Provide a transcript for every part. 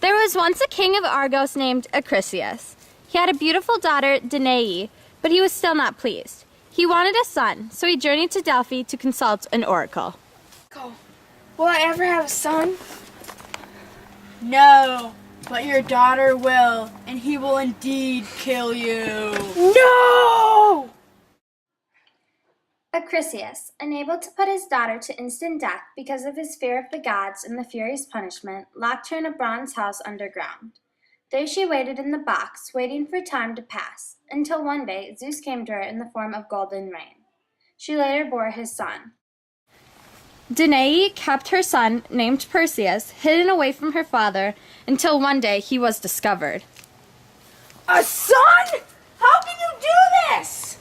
There was once a king of Argos named Acrisius. He had a beautiful daughter, Danae, but he was still not pleased. He wanted a son, so he journeyed to Delphi to consult an oracle. Will I ever have a son? No, but your daughter will, and he will indeed kill you. No! Acrisius, unable to put his daughter to instant death because of his fear of the gods and the furious punishment, locked her in a bronze house underground. There she waited in the box, waiting for time to pass, until one day Zeus came to her in the form of golden rain. She later bore his son. Danae kept her son, named Perseus, hidden away from her father until one day he was discovered. A son? How can you do this?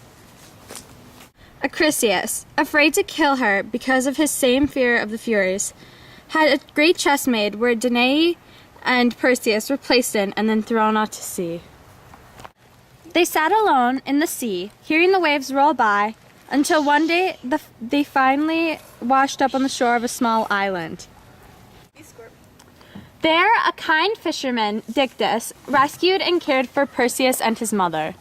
Acrisius, afraid to kill her because of his same fear of the Furies, had a great chest made where Danae and Perseus were placed in and then thrown out to sea. They sat alone in the sea, hearing the waves roll by, until one day they finally washed up on the shore of a small island. There, a kind fisherman, Dictys, rescued and cared for Perseus and his mother.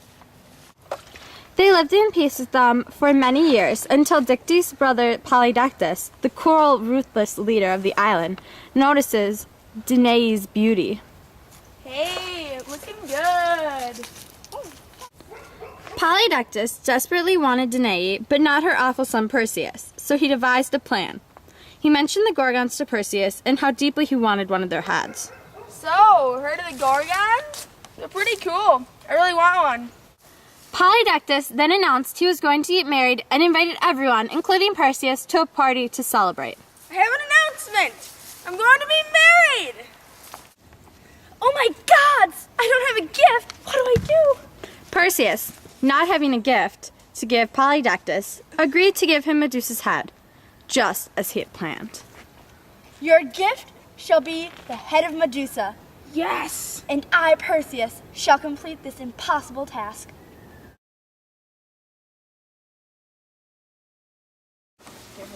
They lived in peace with them for many years until Dictys' brother Polydectes, the cruel, ruthless leader of the island, notices Danae's beauty. Hey, looking good. Polydectes desperately wanted Danae, but not her awful son Perseus, so he devised a plan. He mentioned the Gorgons to Perseus and how deeply he wanted one of their heads. So, heard of the Gorgons? They're pretty cool. I really want one. Polydectes then announced he was going to get married and invited everyone, including Perseus, to a party to celebrate. I have an announcement. I'm going to be married. Oh my gods! I don't have a gift. What do I do? Perseus, not having a gift to give Polydectes, agreed to give him Medusa's head, just as he had planned. Your gift shall be the head of Medusa. Yes! And I, Perseus, shall complete this impossible task.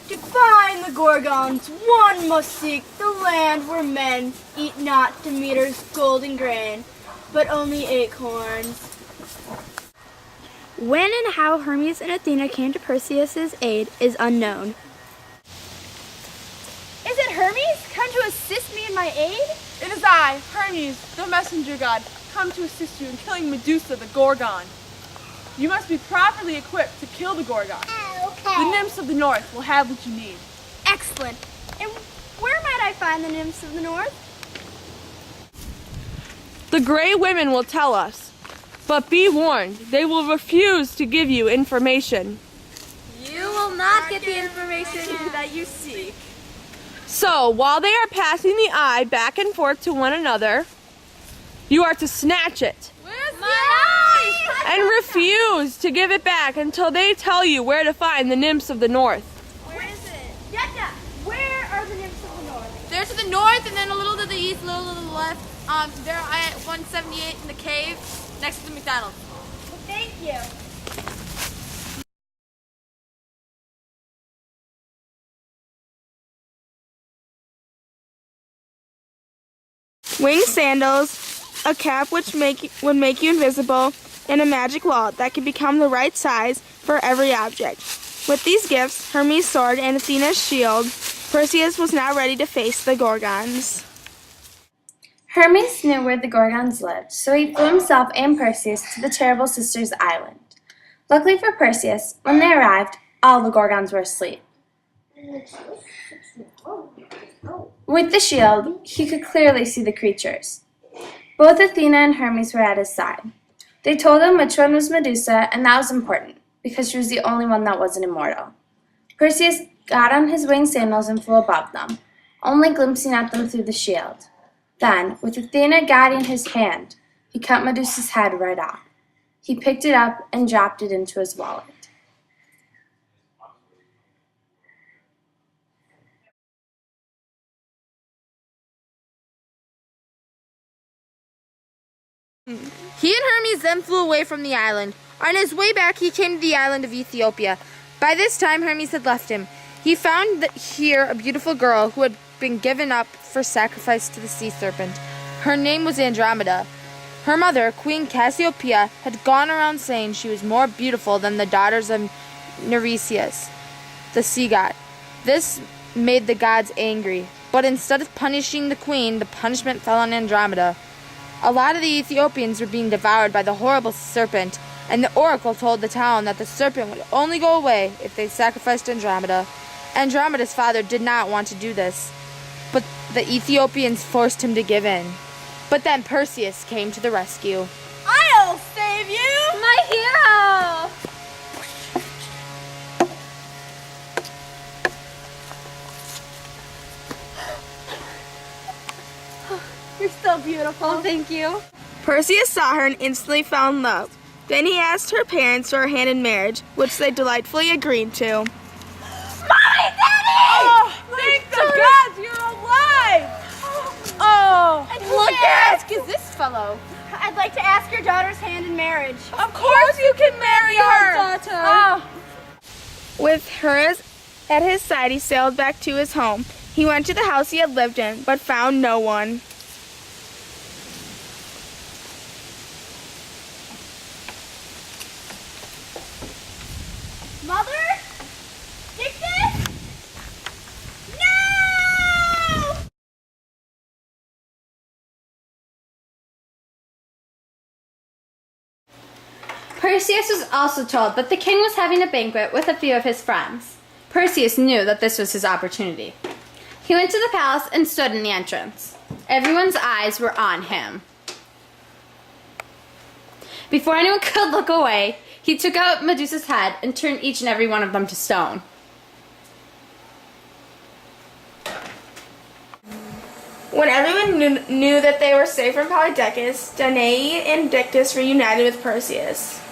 To find the Gorgons, one must seek the land where men eat not Demeter's golden grain, but only acorns. When and how Hermes and Athena came to Perseus' aid is unknown. Is it Hermes come to assist me in my aid? It is I, Hermes, the messenger god, come to assist you in killing Medusa the Gorgon. You must be properly equipped to kill the Gorgon. The nymphs of the north will have what you need. Excellent. And where might I find the nymphs of the north? The Gray Women will tell us, but be warned, they will refuse to give you information. You will not get the information that you seek. So, while they are passing the eye back and forth to one another, you are to snatch it and refuse to give it back until they tell you where to find the nymphs of the north. Where is it? Yetta, where are the nymphs of the north? They're to the north and then a little to the east, a little to the left. They're at 178 in the cave next to the McDonald's. Well, thank you. Winged sandals, a cap which would make you invisible, and a magic wall that could become the right size for every object. With these gifts, Hermes' sword and Athena's shield, Perseus was now ready to face the Gorgons. Hermes knew where the Gorgons lived, so he flew himself and Perseus to the terrible sisters' island. Luckily for Perseus, when they arrived, all the Gorgons were asleep. With the shield, he could clearly see the creatures. Both Athena and Hermes were at his side. They told him which one was Medusa, and that was important, because she was the only one that wasn't immortal. Perseus got on his winged sandals and flew above them, only glimpsing at them through the shield. Then, with Athena guiding his hand, he cut Medusa's head right off. He picked it up and dropped it into his wallet. He and Hermes then flew away from the island. On his way back, he came to the island of Ethiopia. By this time, Hermes had left him. He found here a beautiful girl who had been given up for sacrifice to the sea serpent. Her name was Andromeda. Her mother, Queen Cassiopeia, had gone around saying she was more beautiful than the daughters of Nereus, the sea god. This made the gods angry, but instead of punishing the queen, the punishment fell on Andromeda. A lot of the Ethiopians were being devoured by the horrible serpent, and the oracle told the town that the serpent would only go away if they sacrificed Andromeda. Andromeda's father did not want to do this, but the Ethiopians forced him to give in. But then Perseus came to the rescue. I'll save you! My hero! You're so beautiful. Oh, thank you. Perseus saw her and instantly fell in love. Then he asked her parents for her hand in marriage, which they delightfully agreed to. Mommy, Daddy! Oh, thank the gods you're alive! Oh, Look at this fellow. I'd like to ask your daughter's hand in marriage. of course you can marry her! Oh. With her at his side, he sailed back to his home. He went to the house he had lived in, but found no one. Mother? Dictus? No! Perseus was also told that the king was having a banquet with a few of his friends. Perseus knew that this was his opportunity. He went to the palace and stood in the entrance. Everyone's eyes were on him. Before anyone could look away, he took out Medusa's head and turned each and every one of them to stone. When everyone knew that they were safe from Polydecus, Danae and Dictys reunited with Perseus.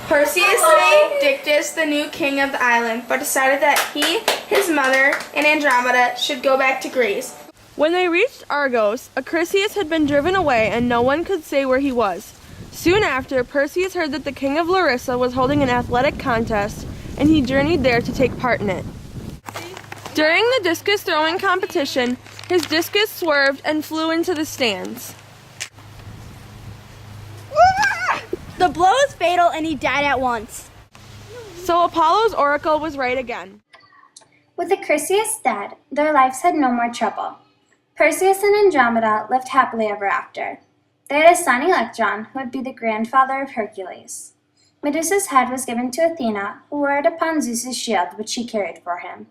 Perseus made Dictys the new king of the island, but decided that he, his mother, and Andromeda should go back to Greece. When they reached Argos, Acrisius had been driven away and no one could say where he was. Soon after, Perseus heard that the king of Larissa was holding an athletic contest, and he journeyed there to take part in it. During the discus throwing competition, his discus swerved and flew into the stands. The blow was fatal and he died at once. So Apollo's oracle was right again. With Acrisius dead, their lives had no more trouble. Perseus and Andromeda lived happily ever after. They had a son, Electron, who would be the grandfather of Hercules. Medusa's head was given to Athena, who wore it upon Zeus's shield, which she carried for him.